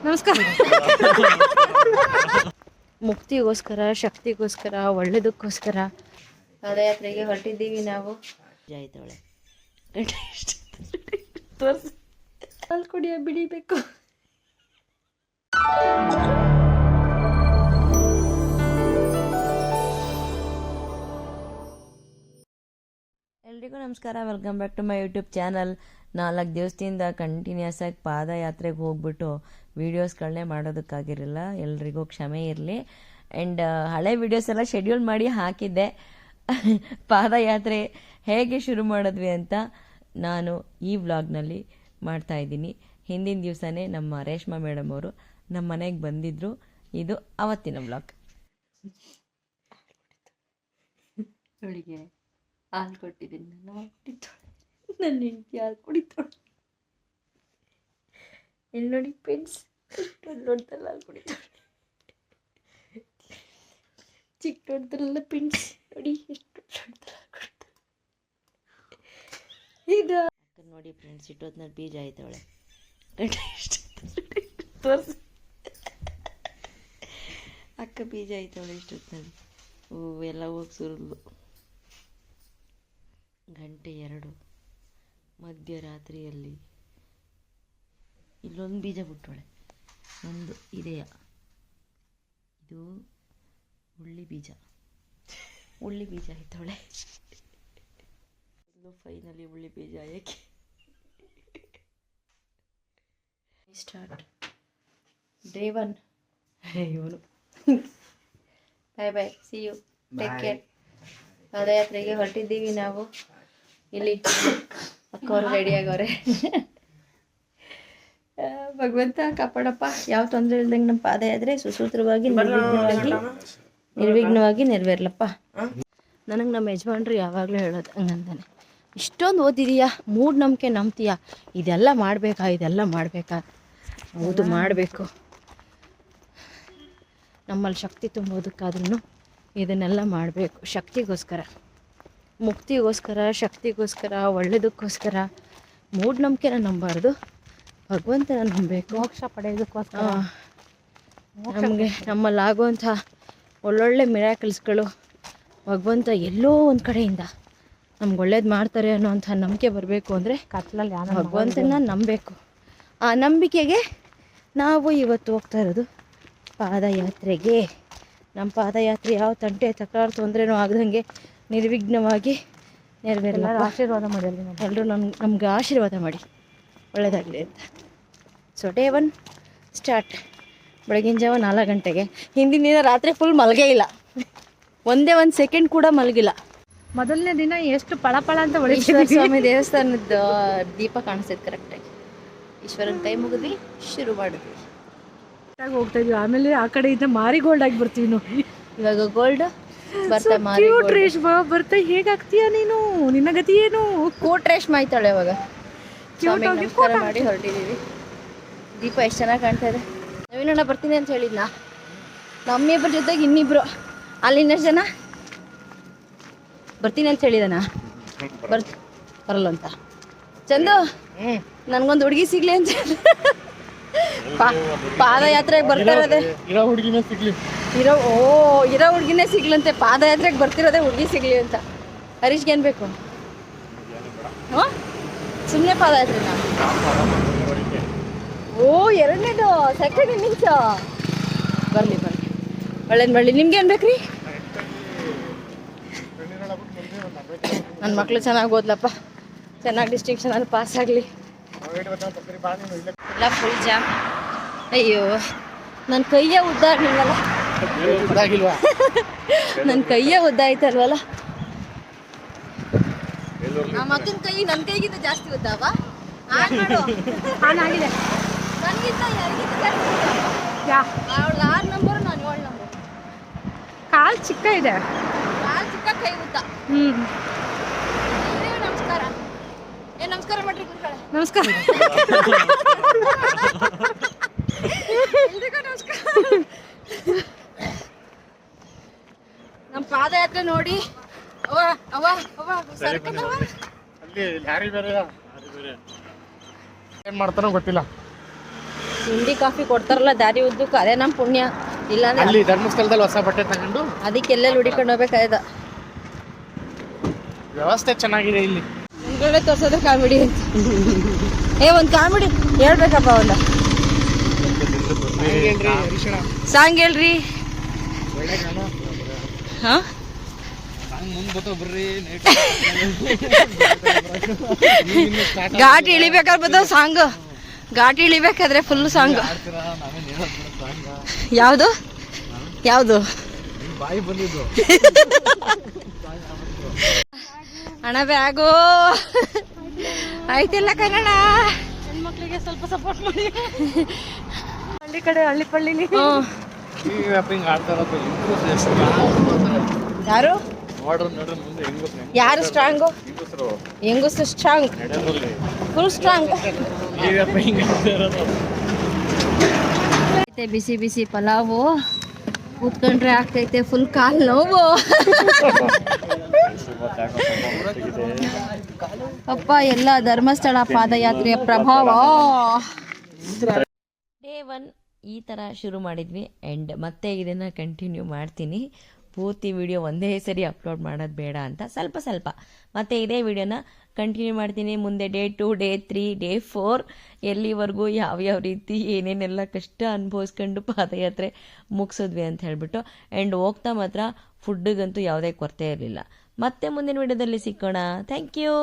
ನಮಸ್ಕಾರ. ಮುಕ್ತಿಗೋಸ್ಕರ, ಶಕ್ತಿಗೋಸ್ಕರ, ಒಳ್ಳೇದಕ್ಕೋಸ್ಕರ ಪಾದಯಾತ್ರೆಗೆ ಹೊರಟಿದ್ದೀವಿ ನಾವು. ಆಯ್ತವಳೆ ತೋರಿಸಿ ಹಾಲು ಕುಡಿಯ ಬಿಡಿಬೇಕು. ಎಲ್ರಿಗೂ ನಮಸ್ಕಾರ, welcome back to my YouTube channel. 4 ದಿವಸದಿಂದ ಕಂಟಿನ್ಯೂಸ್ ಆಗಿ ಪಾದಯಾತ್ರೆಗೆ ಹೋಗ್ಬಿಟ್ಟು ವೀಡಿಯೋಸ್ಗಳನ್ನೇ ಮಾಡೋದಕ್ಕಾಗಿರಲಿಲ್ಲ, ಎಲ್ರಿಗೂ ಕ್ಷಮೆ ಇರಲಿ. ಆ್ಯಂಡ್ ಹಳೆ ವೀಡಿಯೋಸ್ ಎಲ್ಲ ಶೆಡ್ಯೂಲ್ ಮಾಡಿ ಹಾಕಿದ್ದೆ. ಪಾದಯಾತ್ರೆ ಹೇಗೆ ಶುರು ಮಾಡಿದ್ವಿ ಅಂತ ನಾನು ಈ ವ್ಲಾಗ್ನಲ್ಲಿ ಮಾಡ್ತಾಯಿದ್ದೀನಿ. ಹಿಂದಿನ ದಿವಸನೇ ನಮ್ಮ ರೇಷ್ಮಾ ಮೇಡಮ್ ಅವರು ನಮ್ಮ ಮನೆಗೆ ಬಂದಿದ್ದರು. ಇದು ಅವತ್ತಿನ ವ್ಲಾಗ್. ಅವಳಿಗೆ ಹಾಲು ಕೊಟ್ಟಿದ್ದೀನಿ, ನನ್ನ ನನ್ನ ಹೆಂಡತಿ ಹಾಲು ಕುಡಿತಾಳೆ. ಎಲ್ಲಿ ನೋಡಿ ಫ್ರೆಂಡ್ಸ್, ನೋಡ್ತಲ್ಲ ಹಾಲು ಕುಡಿತಾಳೆ. ಚಿಕ್ಕ ನೋಡ್ತಾರಲ್ಲ ಫ್ರೆಂಡ್ಸ್, ನೋಡಿ ಎಷ್ಟು ಹಾಲು ಕುಡಿತಾಳೆ. ಇದು ನೋಡಿ ಫ್ರೆಂಡ್ಸ್, ಇಟ್ಟೊತ್ತಿನಲ್ಲಿ ಬೀಜ ಆಯ್ತವಳೆ. ತೋರಿಸಿ ಅಕ್ಕ ಬೀಜ ಆಯ್ತವಳೆ ಇಷ್ಟೊತ್ತಿನಲ್ಲಿ. ಎಲ್ಲ ಹೋಗಿ ಸುರಿದ್ಲು. 2:00 ಮಧ್ಯರಾತ್ರಿಯಲ್ಲಿ ಇಲ್ಲೊಂದು ಬೀಜ ಬಿಟ್ಟವಳೆ. ಒಂದು ಇದೆಯಾ, ಇದು ಉಳ್ಳಿ ಬೀಜ ಆಯ್ತವಳೆ. ಫೈನಲಿ ಉಳ್ಳಿ ಬೀಜ ಆಯಕ್ಕೆ ಸ್ಟಾರ್ಟ್. ಡೇ 1 ಇವನು ಬಾಯ್ ಬಾಯ್, ಸಿ ಯು, ಟೇಕ್ ಕೇರ್. ಪಾದಯಾತ್ರೆಗೆ ಹೊರಟಿದ್ದೀವಿ ನಾವು. ಇಲ್ಲಿ ಅಕ್ಕವ್ರು ರೆಡಿ ಆಗವ್ರೆ. ಭಗವಂತ ಕಾಪಾಡಪ್ಪ, ಯಾವ ತೊಂದರೆ ಇಲ್ದಂಗೆ ನಮ್ಮ ಪಾದಯಾತ್ರೆ ಸುಸೂತ್ರವಾಗಿ ನಿರ್ವಿಘ್ನವಾಗಿ ನೆರವೇರ್ಲಪ್ಪ. ನನಗೆ ನಮ್ಮ ಯಜಮಾನ್ರು ಯಾವಾಗಲೂ ಹೇಳೋದು ಹಂಗಂತಾನೆ, ಇಷ್ಟೊಂದು ಓದಿದೀಯಾ, ಮೂಢನಂಬಿಕೆ ನಂಬ್ತೀಯಾ, ಇದೆಲ್ಲ ಮಾಡಬೇಕಾ. ಹೌದು, ಮಾಡಬೇಕು. ನಮ್ಮಲ್ಲಿ ಶಕ್ತಿ ತುಂಬೋದಕ್ಕಾದ್ರೂ ಇದನ್ನೆಲ್ಲ ಮಾಡಬೇಕು. ಶಕ್ತಿಗೋಸ್ಕರ, ಮುಕ್ತಿಗೋಸ್ಕರ, ಶಕ್ತಿಗೋಸ್ಕರ, ಒಳ್ಳೇದಕ್ಕೋಸ್ಕರ. ಮೂಢನಂಬಿಕೆನ ನಂಬಾರ್ದು, ಭಗವಂತನ ನಂಬಬೇಕು. ಮೋಕ್ಷ ಪಡೆಯೋದಕ್ಕೋಸ್ಕರ ನಮಗೆ ನಮ್ಮಲ್ಲಾಗುವಂಥ ಒಳ್ಳೊಳ್ಳೆ ಮಿರಾಕಲ್ಸ್ಗಳು ಭಗವಂತ ಎಲ್ಲೋ ಒಂದು ಕಡೆಯಿಂದ ನಮ್ಗೆ ಒಳ್ಳೇದು ಮಾಡ್ತಾರೆ ಅನ್ನೋಂಥ ನಂಬಿಕೆ ಬರಬೇಕು ಅಂದರೆ ಕತ್ಲಲ್ಲಿ ಭಗವಂತನ ನಂಬಬೇಕು. ಆ ನಂಬಿಕೆಗೆ ನಾವು ಇವತ್ತು ಹೋಗ್ತಾ ಇರೋದು ಪಾದಯಾತ್ರೆಗೆ. ನಮ್ಮ ಪಾದಯಾತ್ರೆ ಯಾವ ತಂಟೆ ತಕರಾರು ತೊಂದರೆನೂ ಆಗದಂಗೆ ನಿರ್ವಿಘ್ನವಾಗಿ ನೆರವೇರಲ್ಲ. ಆಶೀರ್ವಾದ ಮಾಡಿ, ಎಲ್ಲರೂ ನಮ್ಗೆ ಆಶೀರ್ವಾದ ಮಾಡಿ, ಒಳ್ಳೆಯದಾಗಲಿ ಅಂತ. So day 1 start. ಬೆಳಗಿನ ಜಾವ 4 ಗಂಟೆಗೆ. ಹಿಂದಿನ ದಿನ ರಾತ್ರಿ ಫುಲ್ ಮಲಗೇ ಇಲ್ಲ, ಒಂದೇ ಒಂದು ಸೆಕೆಂಡ್ ಕೂಡ ಮಲಗಿಲ್ಲ. ಮೊದಲನೇ ದಿನ ಎಷ್ಟು ಪಳಪಳ ಅಂತ ಈಶ್ವರ ಸ್ವಾಮಿ ದೇವಸ್ಥಾನದ ದೀಪ ಕಾಣಿಸ್ತೈತೆ ಕರೆಕ್ಟಾಗಿ. ಈಶ್ವರನ ಕೈ ಮುಗಿದ್ವಿ, ಶುರು ಮಾಡಿದ್ವಿ. ಹೋಗ್ತಾ ಇದ್ವಿ. ಆಮೇಲೆ ಆ ಕಡೆಯಿಂದ ಮಾರಿಗೋಲ್ಡ್ ಆಗಿ ಬರ್ತೀವಿ ನಾವು. ಇವಾಗ ಗೋಲ್ಡ್ ಬರ್ತಾ ರೇಷ್ಮಾ ಬರ್ತಾ ಹೇಗಾಗ್ತೀಯ ನೀನು, ನಿನ್ನ ಗತಿ ಏನು? ಕೋಟ್ ರೇಷ್ಮೆ ಆಯ್ತಾಳೆ ಇವಾಗ. ಸ್ವಾಮಿಗೆ ನಮಸ್ಕಾರ ಮಾಡಿ ಹೊರಟಿದ್ದೀವಿ. ದೀಪ ಎಷ್ಟು ಚೆನ್ನಾಗಿ ಕಾಣ್ತಾ ಇದೆ. ನವೀನಣ್ಣ ಬರ್ತೀನಿ ಅಂತ ಹೇಳಿದ್ನಾ, ನಮ್ಮಿಬ್ಬರ ಜೊತೆಗೆ ಇನ್ನಿಬ್ರು. ಅಲ್ಲಿನ ಜನ ಬರ್ತೀನಿ ಅಂತ ಹೇಳಿದಾನ, ಬರಲ್ಲ ಅಂತ. ಚಂದು, ನನ್ಗೊಂದು ಹುಡುಗಿ ಸಿಗ್ಲಿ ಅಂತ ಪಾದಯಾತ್ರೆಗೆ ಬರ್ತಾ ಇರೋದೆ. ಇರೋ ಹುಡುಗಿನೇ ಸಿಗ್ಲಂತೆ. ಪಾದಯಾತ್ರೆಗೆ ಬರ್ತಿರೋದೆ ಹುಡುಗಿ ಸಿಗ್ಲಿ ಅಂತ. ಹರೀಶ್ಗೆ ಏನ್ ಬೇಕು? ಹಾಂ, ಸುಮ್ಮನೆ ಪಾದಯಾತ್ರೆನಾ? ಓ, 2ನೇದು ಸೆಕೆಂಡ್ ಇನ್ನಿಂಗ್ಸ್. ಬರ್ಲಿ ಒಳ್ಳೇದು. ನಿಮ್ಗೇನು ಬೇಕ್ರಿ? ನನ್ನ ಮಕ್ಕಳು ಚೆನ್ನಾಗಿ ಓದ್ಲಪ್ಪ, ಚೆನ್ನಾಗಿ ಡಿಸ್ಟಿಂಕ್ಷನಲ್ಲಿ ಪಾಸ್ ಆಗಲಿ. ಎಲ್ಲ ಫುಲ್ ಜಾಮ್. ಅಯ್ಯೋ, ನನ್ನ ಕೈಯೇ ಉದ್ದ ಆಗಿಲ್ವಲ್ಲ, ನನ್ನ ಕೈಯೇ ಉದ್ದ ಆಯ್ತಲ್ವಲ್ಲ. ನಮ್ಮ ಅಕ್ಕನ ಕೈ ನನ್ನ ಕೈಗಿಂತ ಜಾಸ್ತಿ ಉದ್ದಾವ. ಆಗಿದೆ ನನಗಿಂತ ಅವಳು 6 ನಂಬರು, ನಾನು 7 ನಂಬರು. ಕಾಲು ಚಿಕ್ಕ ಇದೆ, ಕಾಲು ಚಿಕ್ಕ, ಕೈ ಉದ್ದ. ನಮಸ್ಕಾರ. ನಮಸ್ಕಾರ ಮಾಡ್ರಿ ಗುರುಗಳೇ. ನಮಸ್ಕಾರ. ಎಲ್ರಿಗೂ ನಮಸ್ಕಾರ. ನಮ್ಮ ಪಾದಯಾತ್ರೆ ನೋಡಿ. ಏನ್ ಮಾಡ್ತಾನೋ ಗೊತ್ತಿಲ್ಲ. ಹಿಂಡಿ ಕಾಫಿ ಕೊಡ್ತಾರಲ್ಲ ದಾರಿ ಉದ್ದಕ್ಕೂ ಅದೇ ನಮ್ಮ ಪುಣ್ಯ. ಇಲ್ಲಾಂದ್ರೆ ಅಲ್ಲಿ ಧರ್ಮಸ್ಥಳದಲ್ಲಿ ಹೊಸ ಬಟ್ಟೆ ತಗೊಂಡು ಅದಕ್ಕೆ ಎಲ್ಲೆಲ್ಲಿ ಹುಡಿಕೊಂಡು ಹೋಗ್ಬೇಕಾಯ್ದ. ವ್ಯವಸ್ಥೆ ಚೆನ್ನಾಗಿದೆ ಇಲ್ಲಿ. ಮುಂದ್ಗಡೆ ತೋರ್ಸೋದು ಕಾಮಿಡಿ ಅಂತ. ಒಂದು ಕಾಮಿಡಿ ಹೇಳ್ಬೇಕಪ್ಪ ಒಂದು ಸಾಂಗ್ ಹೇಳ್ರಿ. ಹಾಂ ಘಾಟಿ ಇಳಿಬೇಕಾದ್ರೆ ಬರ್ತವ ಸಾಂಗ್. ಘಾಟಿ ಇಳಿಬೇಕಾದ್ರೆ ಫುಲ್ ಸಾಂಗ್. ಯಾವುದು ಯಾವುದು ಬಾಯಿ ಬಂದಿದ್ದು ಅಣ್ಣ ಬ್ಯಾಗು ಆಯ್ತಿಲ್ಲ ಕನ್ನಡ. ಹೆಣ್ಮಕ್ಳಿಗೆ ಸ್ವಲ್ಪ ಸಪೋರ್ಟ್ ಮಾಡಿ. ಹಳ್ಳಿ ಕಡೆ ಹಳ್ಳಿ ಪಳ್ಳಿಲಿ ಯಾರು ಮುಂದೆ ಯಾರು ಸ್ಟ್ರಾಂಗು? ಹೆಂಗಸರು ಸ್ಟ್ರಾಂಗ್, ಫುಲ್ ಸ್ಟ್ರಾಂಗ್. ಬಿಸಿ ಬಿಸಿ ಪಲಾವು ಕೂತ್ಕೊಂಡ್ರೆ ಆಗ್ತೈತೆ ಫುಲ್ ಕಾಲ್ ನೋವು. ಅಪ್ಪ ಎಲ್ಲ ಧರ್ಮಸ್ಥಳ ಪಾದಯಾತ್ರೆಯ ಪ್ರಭಾವ. ಡೇ 1 ಈ ಥರ ಶುರು ಮಾಡಿದ್ವಿ ಆ್ಯಂಡ್ ಮತ್ತೆ ಇದನ್ನು ಕಂಟಿನ್ಯೂ ಮಾಡ್ತೀನಿ. ಪೂರ್ತಿ ವಿಡಿಯೋ ಒಂದೇ ಸರಿ ಅಪ್ಲೋಡ್ ಮಾಡೋದು ಬೇಡ ಅಂತ ಸ್ವಲ್ಪ ಮತ್ತೆ ಇದೇ ವಿಡಿಯೋನ ಕಂಟಿನ್ಯೂ ಮಾಡ್ತೀನಿ. ಮುಂದೆ ಡೇ 2, ಡೇ 3, ಡೇ 4 ಎಲ್ಲಿವರೆಗೂ ಯಾವ್ಯಾವ ರೀತಿ ಏನೇನೆಲ್ಲ ಕಷ್ಟ ಅನುಭವಿಸ್ಕೊಂಡು ಪಾದಯಾತ್ರೆ ಮುಗಿಸಿದ್ವಿ ಅಂತ ಹೇಳಿಬಿಟ್ಟು. ಆ್ಯಂಡ್ ಹೋಗ್ತಾ ಮಾತ್ರ ಫುಡ್ಡಿಗಂತೂ ಯಾವುದೇ ಕೊರತೆ ಇರಲಿಲ್ಲ. ಮತ್ತೆ ಮುಂದಿನ ವಿಡಿಯೋದಲ್ಲಿ ಸಿಕ್ಕೋಣ. Thank you.